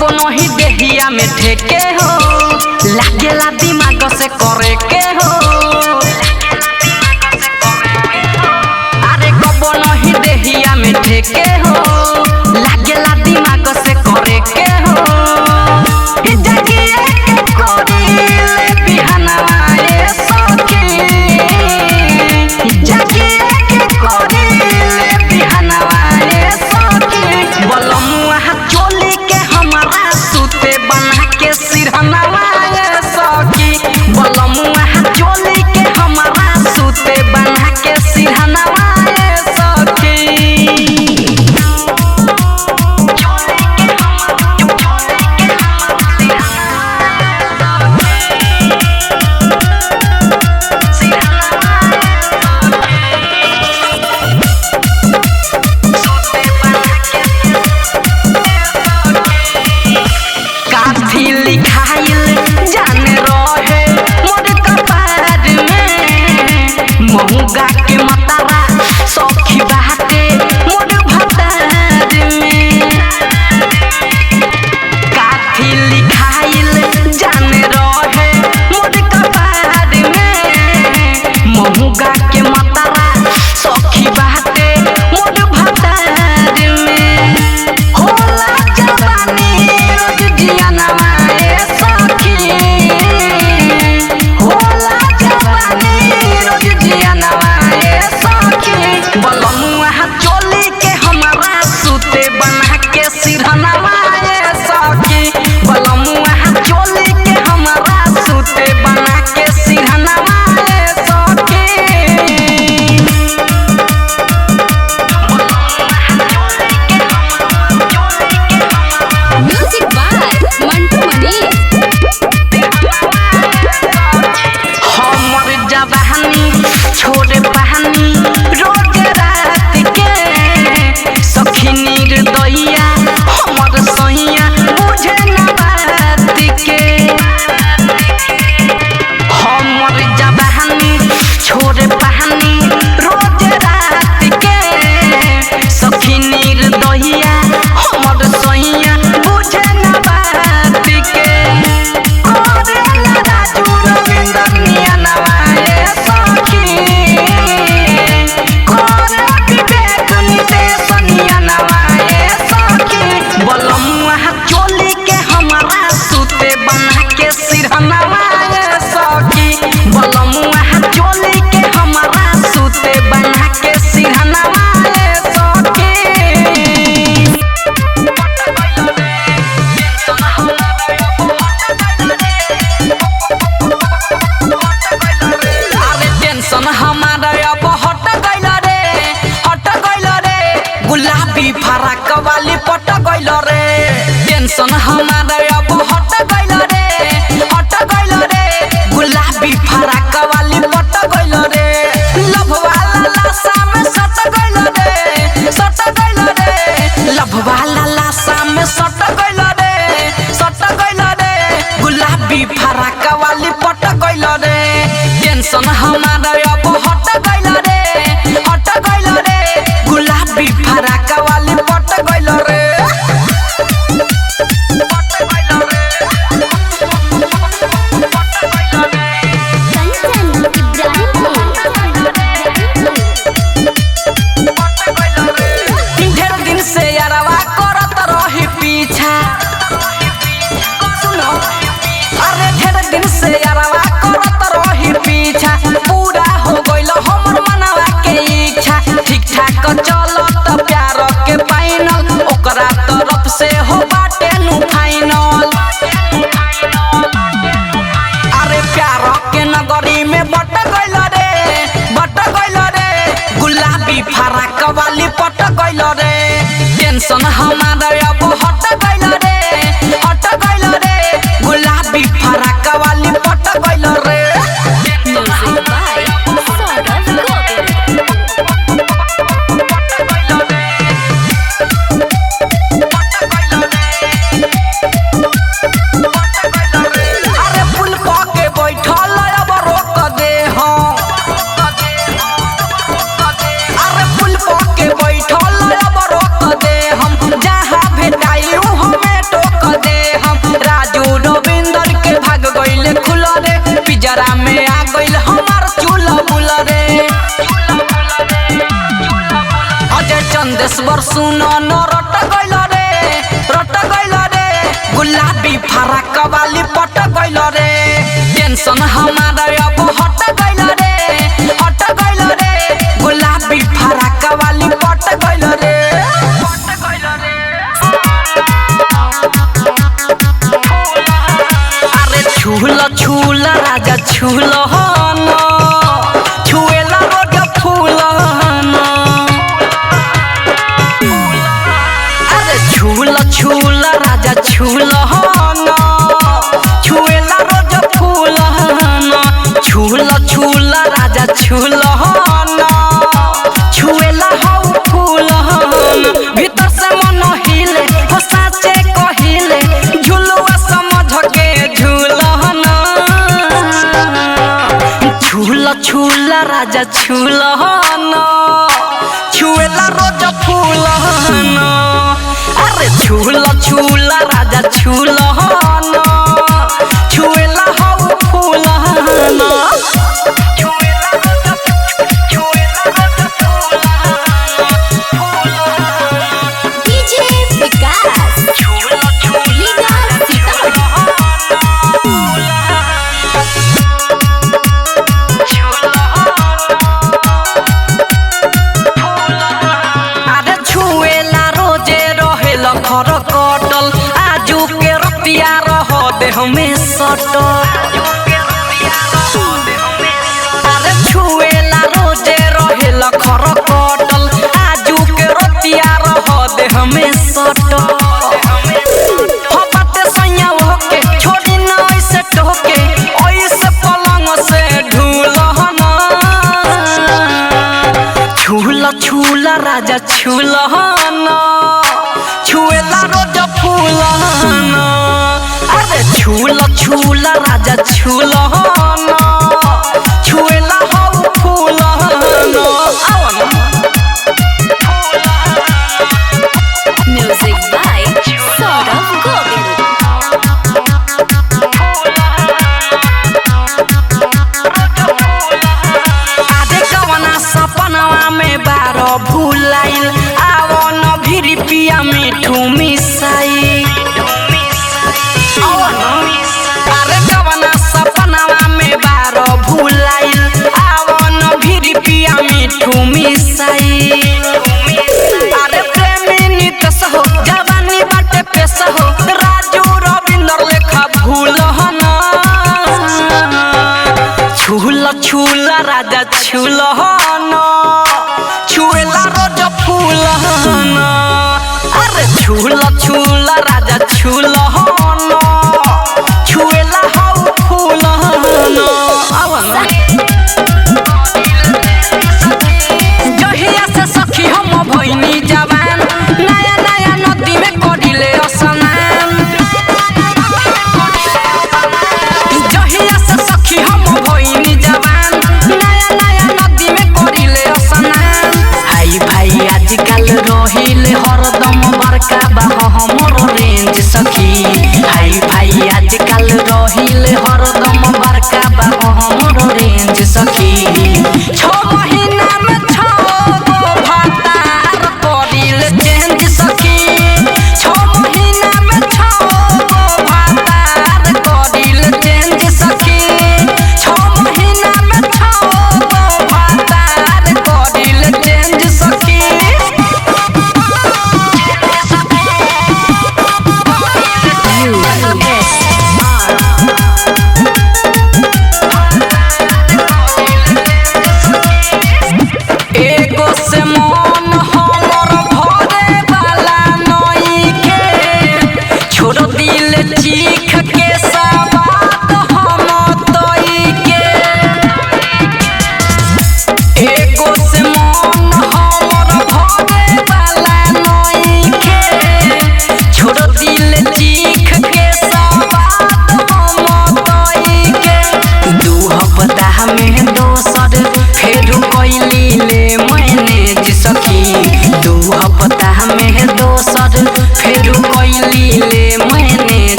कबो नहीं देहिया में ठेके हो लागेला दिमाग से करे के हो अरे कबो नहीं देहिया में ठेके हो लागेला दिमाग से करे के हो जागिए कोरीले बिहनवा ए सखी जागिए कोरीले बिहनवा ए सखी बलमुआ चोली के हमारा सूते बना के सिरहनवा ए सखी बलमुआ चोली के हमारा सूते बना के सिरहनवा ए सखी लिखाइल जाने रहे मोर कपार में महुगा के मतारा सखी बाटे मोर भतार में काथी लिखाइल जाने रहे मोर कपार में महुगा के मतारा सखी बाटे मोर भतार में होला जवानी रोज जियानवा बलमुआ चोली के हमारा सूते बना के सिरहनवा ए सखी बलमुआ चोली के हमारा सूते बना के सिरहनवा ए सखी म्यूजिक बाय मंटू मनीष हमर जवानी छोड़े पहनी रोज रात के सखी निर्दयिया हमर सहिया बुझे न बात के हमर जवानी छोड़े पहनी रोज रात के सखी निर्दयिया हमर सहिया बुझे न बात के राजू रविंद्र नियनवा ए सखी बलमुआ चोली के हमारा सूते बना के सिरहनवा ए सखी बलमुआ चोली के हमारा सूते बना के सिरहनवा ए सखी अरे टेंशन हमारा अब हट गइल रे गुलाबी फराक वाली पट गइल रे टेंशन हमारा अब हट गइल रे गुलाबी फराक वाली पट गइल रे लव वाला लाशा में सट गइल रे लव वाला लाशा में सट गइल रे गुलाबी फराक वाली पट गइल रे टेंशन हमारा अब हट गइल रे गुलाबी फराक वाली पट गइल रे कंचन इब्राहिमपुर ढेर दिन से यारवा करत रही पीछा सुनो अरे ढेर दिन से यारवा करत रही पीछा पूरा हो गइल हमर मनवा के इच्छा ठीक ठाक चलत प्यार के फाइनल ओकरा तरफ से हो बाटे नु फाइनल अरे प्यार के नगरी में बट गइल रे गुलाबी फराक वाली पट गइल रे टेंशन हमारा अब हट गइल रे गुलाबी फराक वाली पट गइल रे म्यूजिक बाय सौरभ गोविल चंदेश्वर सुनो न रट गइल रे गुलाबी फराक वाली पट गइल रे टेंशन हमारा अब हट गइल रे गुलाबी फराक वाली पट गइल रे अरे छूल राजा छूल न छुएला रोज फूल न अरे छूल राजा छूल न छुएला रोज फूल न छूल राजा छूल न छुएला हऊ फूल न भीतर से मन हिले हो साचे कहिले झुलुआ समझ के झूलना छूल राजा छूल न छुएला रोज फूल न अरे छूल राजा छूल न छुएला हऊ फूल न डीजे विकास लीगा सीतामढ़ी। अरे छुएला रोजे रहेल घर कटल आजू के रतिया रह दे हमें सटल अरे छुएला रोजे रहेल घर कटल आजू के रतिया रह दे हमें सटल हो बाटे सैया होके छोड़ी न ऐसे टोके ऐसे पलंग से ढूलहना छूल राजा छूल न छुएला रोज फूल न अरे छूल राजा छूल न छुएला हऊ फूल न म्यूजिक बाय सौरभ गोविल। आधे कवना सपनवा में बारो भूलाइल आवो न भिरी पिया मिठू मिसाई अरे कवना सपनवा में बारो भूलाइल आवो न भिरी पिया मिठू मिसाई अरे प्रेमी नितस हो जवानी बाटे पेश हो राजू रविंदर लेखा भूल न छूल राजा छूल न छुएला रोज फूल न अरे छूल राजा छूल न छुएला हऊ फूल न जहिया से सखी हम भइनी जवान नया नदी में करिले स्नान जहिया से सखी हम भइनी जवान नया नदी में करिले स्नान हाई भाई आजकल रहिले हरदम बड़का बा हमर रेंज सखी हाई भाई आजकल रहिले हरदम बड़का बा हमर रेंज सखी 6 महीना में 6 गो भातार करिले चेंज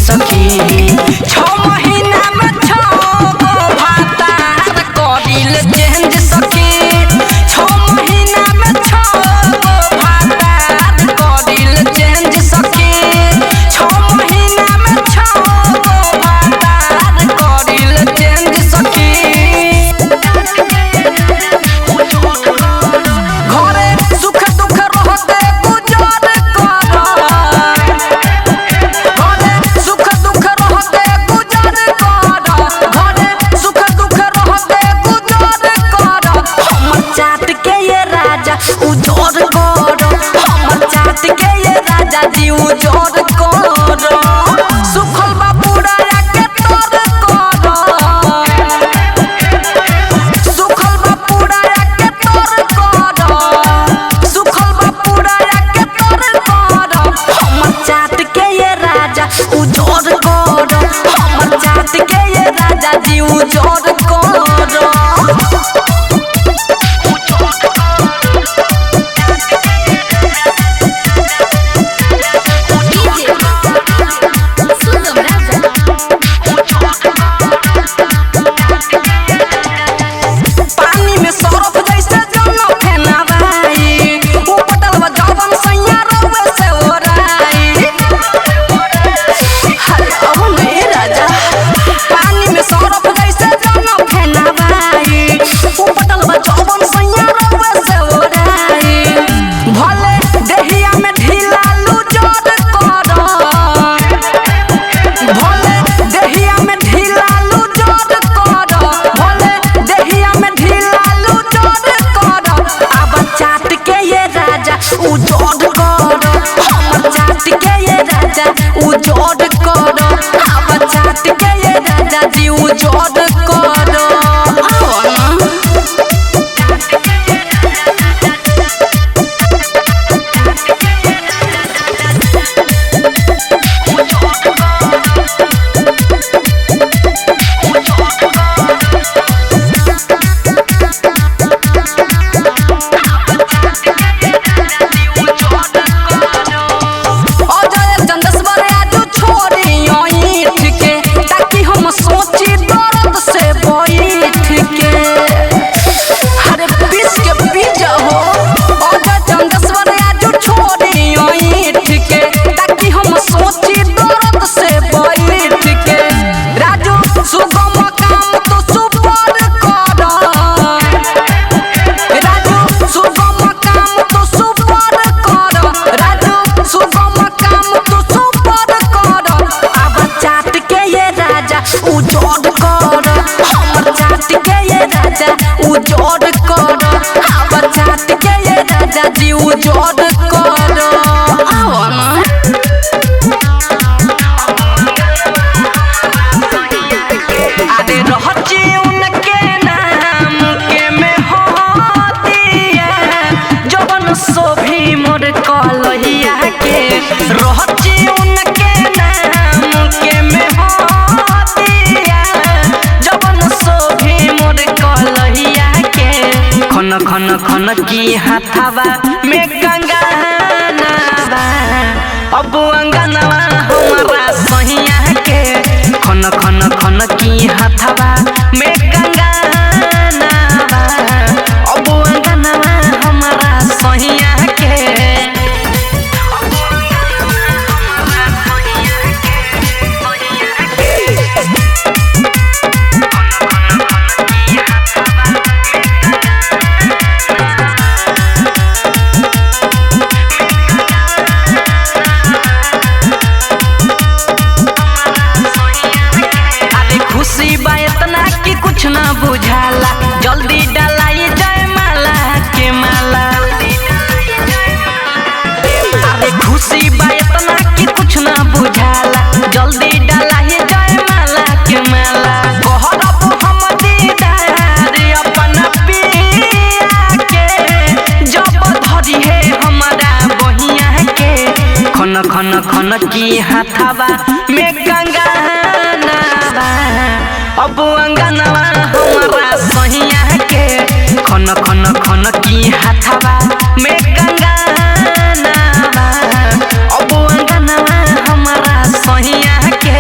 सखी 6 महीना में 6 गो भातार करिल चेंज सखी 6 महीना में 6 गो भातार करिल चेंज सखी 6 महीना में 6 गो भातार करिल चेंज सखी घरे सुख दुख रहते गुजर कर घरे सुख दुख रहते गुजर कर घरे सुख दुख रहते गुजर कर हमर चाट के ये राजा उजोर कर हमर चाट के ये राजा जी उजोर कर सुखल बा पूरा के तोर कर सुखल बा पूरा के तोर कर सुखल बा पूरा के तोर कर हमर चाट के ये राजा उजोर कर हमर चाट के ये राजा जी उजोर कर Sugam Raja. पानी में सरफ जैसे जन फेनाबाई उ पटलवा जवन सैया रवे से ओराई हरे अब नहीं राजा पानी में सरफ जैसे जन फेनाबाई उ पटलवा जवन सैया रवे से ओराई भले देहिया में ढीला लूजर कर भले देहिया में ढीला लूजर कर भले देहिया में ढीला लूजर कर अब चाट के ये राजा उजोड़ कर हमर चाट के ये राजा उजोड़ कर अब चाट के ये राजा जी उजोड़ कर आओ ना अजय चंदेश्वर आजू छोड़ी ईठ के ताकि हम सोची दर्द से बैठ के हरे पीस के पी जाओ अजय चंदेश्वर आजू छोड़ी ईठ के ताकि हम सोची दर्द से बैठ के राजू सुगम काम तो सुपर कर राजू सुगम काम तो सुपर कर राजू सुगम काम तो सुपर कर अब चाट के ये राजा उजोड़ कर हमर चाट के ये राजा उजोड़ कर अब चाट के ये राजा जी उजोड़ कर आओ ना अरे रहची उनके नाम के में होतिया जवन सोभी मोर कलहिया के रहची उनके नाम के में होतिया जवन सोभी मोर कलहिया के खन खन खन की हाथावा में कंगनवा अब अंगनवा हमारा सहिया के खन खन खन की हाथावा में कंगनवा अब अंगनवा हमारा सहिया के अरे खुशी बा इतना कि कुछ ना बुझाला जल्दी डलाई जय माला के माला अरे खुशी बा इतना कि कुछ ना बुझाला जल्दी डलाई जय माला के माला कहरब हम दीदार अपन पिया के जब धरी है हमारा बहिया के खन खन खन की हाथावा में कंगनवा अब अंगनवा हमारा सहिया के खन खन खन की हाथावा में कंगनवा अब अंगनवा हमारा सहिया के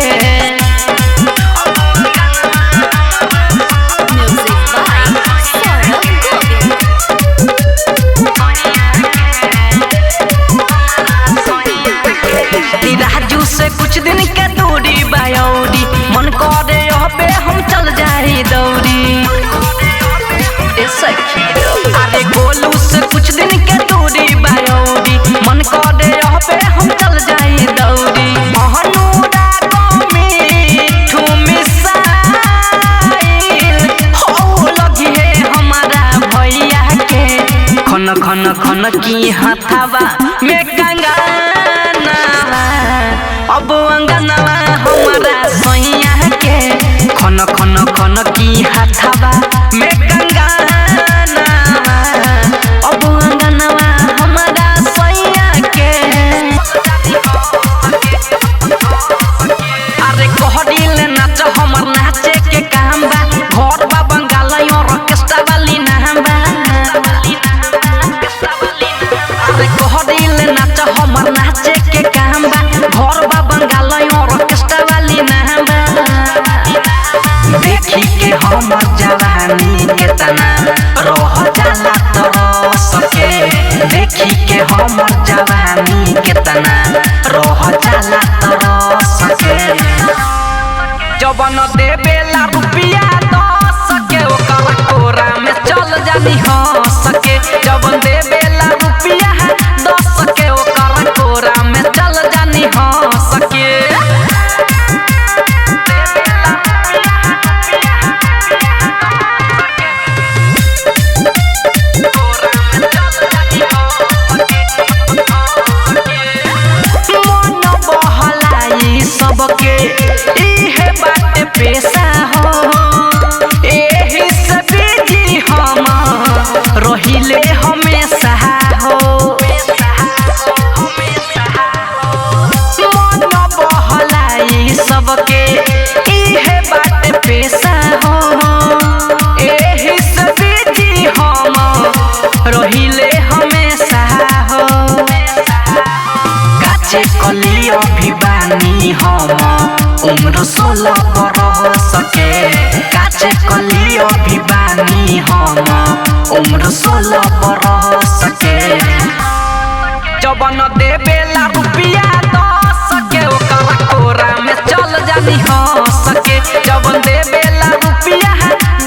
खन की हाथावा में कंगनवा अब अंगनवा हमारा सैया के खन खन खन की हाथावा में कंगनवा अब अंगनवा हमारा सैया के अरे कहडिल नाच हमर नाचे के काम बा घर बा बंगाल और ऑर्केस्ट्रा वाली नाम बा अरे कहडिल नाच हमर नाचे के काम बा घर बा बंगाल और ऑर्केस्ट्रा वाली नाम बा देखी के हमर जवानी केतना रह जाला तो सके देखी के हमर जवानी केतना रह जाला तो सके जवन देवेला रुपिया 10 के ओकर कोरा में चल जानी हंस के जवन देवेला रुपिया 10 के ओकर कोरा में चल जानी हंस के मन बहलाई सबके इहे बाटे पेशा हो एही से बिजी हम रहिले हमेशा हो मन बहलाई सबके इहे बाटे पेशा हो एही से बिजी हम रहिले हमेशा हो काचे कली अभिवानी हम उम्र 16 बरस के काचे कली अभिवानी हम उम्र 16 बरस के जवन देवेला रुपिया 10 के ओकर कोरा में चल जानी हंस के जवन देवेला रुपिया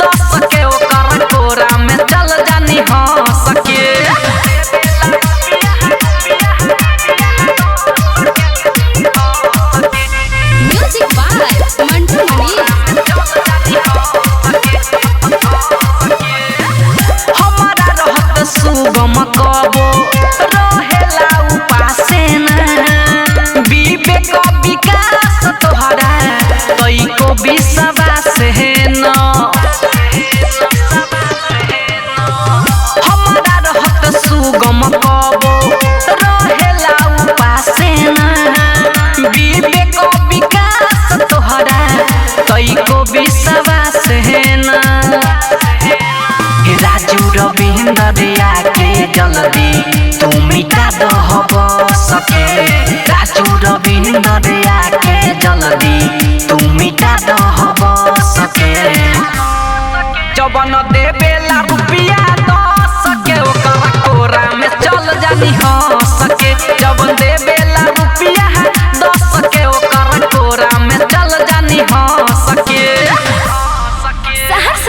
10 के ओकर कोरा में चल जानी हंस के Music by Mantu Mani. हमारा रहत सुगम कबो रहेला उपासे ना विवेक विकास तोहरा तइको विश्वास है न हमारा रहत सुगम कबो रहेला उपासे ना विवेक विकास तोहरा तइको विश्वास है न राजू रविंद्र आके जल्दी तू मिटा दहब सके राजू रविंद्र आके जल्दी तू मिटा दहब सके जवन देवे